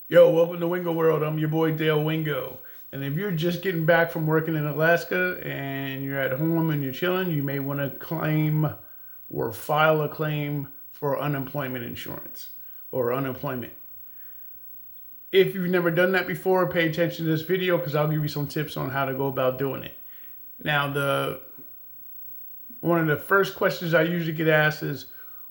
Yo, welcome to Wingo World. I'm your boy Dale Wingo. And if you're just getting back from working in Alaska and you're at home and you're chilling, you may want to claim or file a claim for unemployment insurance or unemployment. If you've never done that before, pay attention to this video because I'll give you some tips on how to go about doing it. Now, one of the first questions I usually get asked is,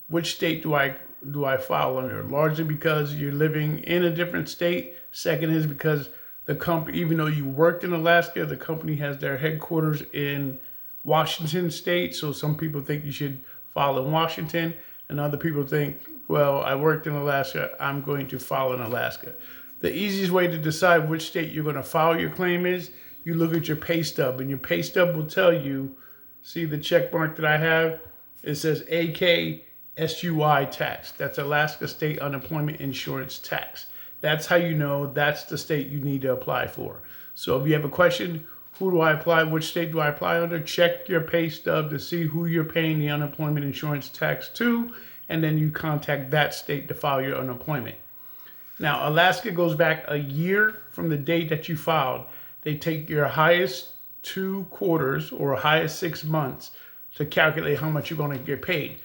which state do I file under? Largely because you're living in a different state. Second is because the company, even though you worked in Alaska, the company has their headquarters in Washington State. So some people think you should file in Washington, and other people think, well, I worked in Alaska, I'm going to file in Alaska. The easiest way to decide which state you're going to file your claim is you look at your pay stub, and your pay stub will tell you, see the check mark that I have? It says AK SUI tax. That's Alaska State Unemployment Insurance Tax. That's how you know that's the state you need to apply for. So if you have a question, who do I apply? Which state do I apply under? Check your pay stub to see who you're paying the unemployment insurance tax to, and then you contact that state to file your unemployment. Now, Alaska goes back a year from the date that you filed. They take your highest 2 quarters or highest 6 months to calculate how much you're going to get paid.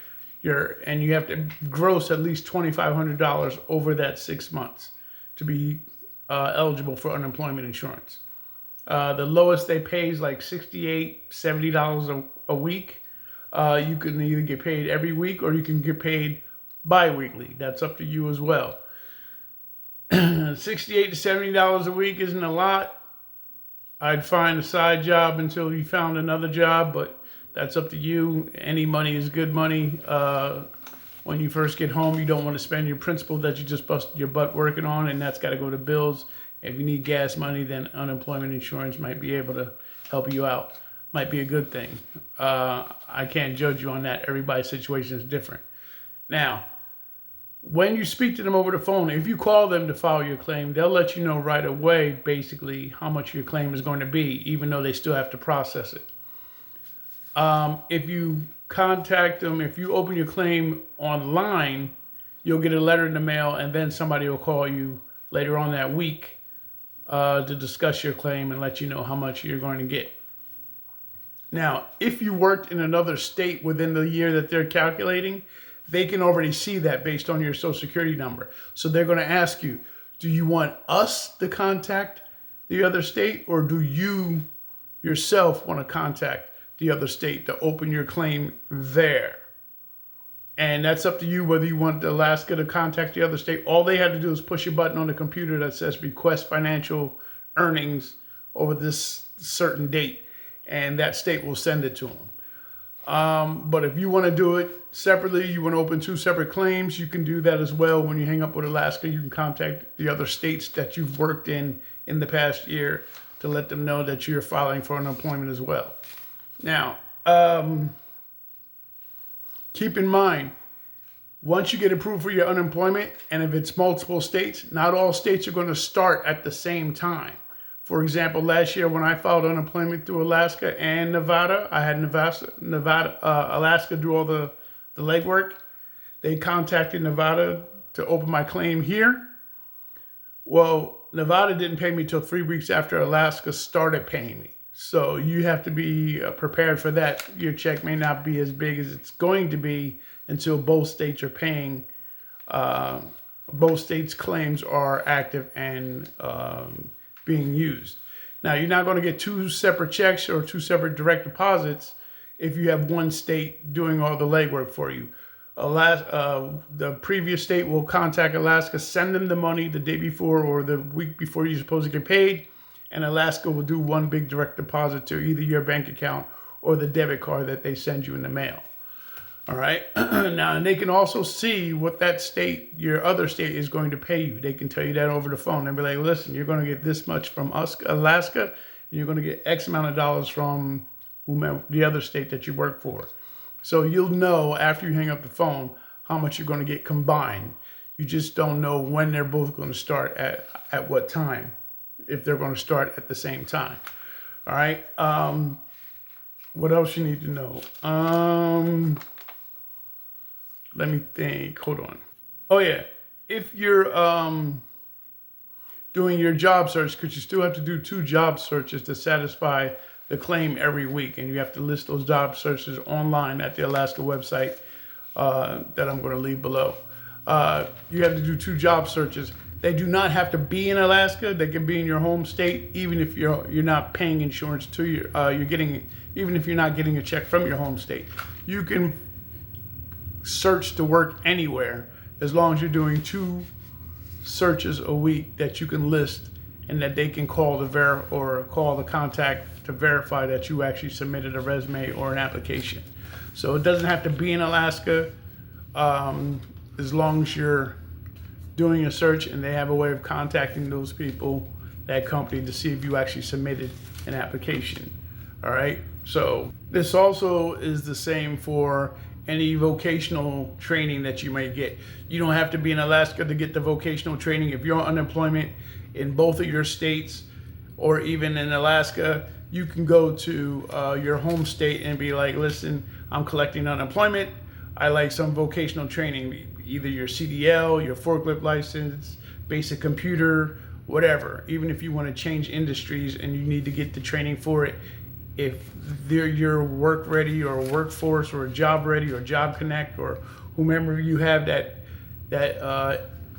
And you have to gross at least $2,500 over that 6 months to be eligible for unemployment insurance. The lowest they pay is like $68, $70 a week. You can either get paid every week or you can get paid bi-weekly. That's up to you as well. $68 to $70 a week isn't a lot. I'd find a side job until you found another job, but that's up to you. Any money is good money. When you first get home, you don't want to spend your principal that you just busted your butt working on, and that's got to go to bills. If you need gas money, then unemployment insurance might be able to help you out. Might be a good thing. I can't judge you on that. Everybody's situation is different. Now, when you speak to them over the phone, if you call them to file your claim, they'll let you know right away, basically, how much your claim is going to be, even though they still have to process it. If you contact them, if you open your claim online, you'll get a letter in the mail, and then somebody will call you later on that week to discuss your claim and let you know how much you're going to get. Now, if you worked in another state within the year that they're calculating, they can already see that based on your social security number. So they're going to ask you, do you want us to contact the other state, or do you yourself want to contact the other state to open your claim there? And that's up to you whether you want Alaska to contact the other state. All they have to do is push a button on the computer that says request financial earnings over this certain date, and that state will send it to them. But if you want to do it separately, you want to open 2 separate claims, you can do that as well. When you hang up with Alaska, you can contact the other states that you've worked in the past year to let them know that you're filing for unemployment as well. Now, keep in mind, once you get approved for your unemployment, and if it's multiple states, not all states are going to start at the same time. For example, last year when I filed unemployment through Alaska and Nevada, I had Alaska do all the legwork. They contacted Nevada to open my claim here. Well, Nevada didn't pay me till 3 weeks after Alaska started paying me. So you have to be prepared for that. Your check may not be as big as it's going to be until both states are paying. Both states' claims are active and being used. Now, you're not going to get 2 separate checks or 2 separate direct deposits if you have one state doing all the legwork for you. The previous state will contact Alaska, send them the money the day before or the week before you're supposed to get paid, and Alaska will do one big direct deposit to either your bank account or the debit card that they send you in the mail. All right. Now, and they can also see what that state, your other state, is going to pay you. They can tell you that over the phone. They'll be like, listen, you're going to get this much from us, Alaska, and you're going to get X amount of dollars from whomever, the other state that you work for. So you'll know after you hang up the phone how much you're going to get combined. You just don't know when they're both going to start at what time, if they're going to start at the same time. All right. What else you need to know? Let me think. Hold on. Oh yeah, if you're doing your job search, because you still have to do 2 job searches to satisfy the claim every week. And you have to list those job searches online at the Alaska website that I'm going to leave below. You have to do 2 job searches. They do not have to be in Alaska. They can be in your home state, even if you're not paying insurance to even if you're not getting a check from your home state. You can search to work anywhere as long as you're doing 2 searches a week that you can list, and that they can call call the contact to verify that you actually submitted a resume or an application. So it doesn't have to be in Alaska, as long as you're doing a search and they have a way of contacting those people, that company, to see if you actually submitted an application. All right. So this also is the same for any vocational training that you may get. You don't have to be in Alaska to get the vocational training. If you're on unemployment in both of your states or even in Alaska, you can go to your home state and be like, listen, I'm collecting unemployment. I like some vocational training, either your CDL, your forklift license, basic computer, whatever. Even if you want to change industries and you need to get the training for it, if you're work ready or workforce or job ready or job connect or whomever you have that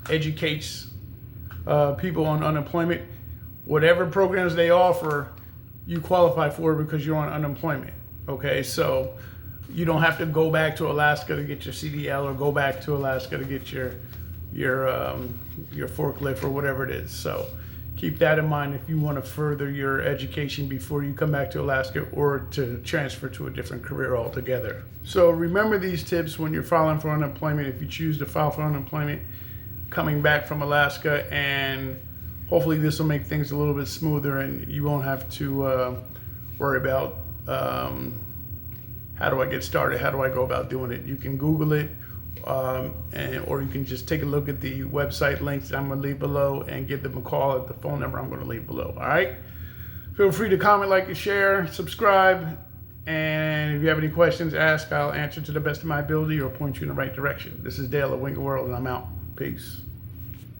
educates people on unemployment, whatever programs they offer, you qualify for because you're on unemployment. Okay, so you don't have to go back to Alaska to get your CDL or go back to Alaska to get your forklift or whatever it is. So keep that in mind if you want to further your education before you come back to Alaska or to transfer to a different career altogether. So remember these tips when you're filing for unemployment, if you choose to file for unemployment coming back from Alaska, and hopefully this will make things a little bit smoother and you won't have to worry about how do I get started? How do I go about doing it? You can Google it, or you can just take a look at the website links that I'm going to leave below and give them a call at the phone number I'm going to leave below. All right? Feel free to comment, like, and share, subscribe, and if you have any questions, ask. I'll answer to the best of my ability or point you in the right direction. This is Dale of Wingo World, and I'm out. Peace.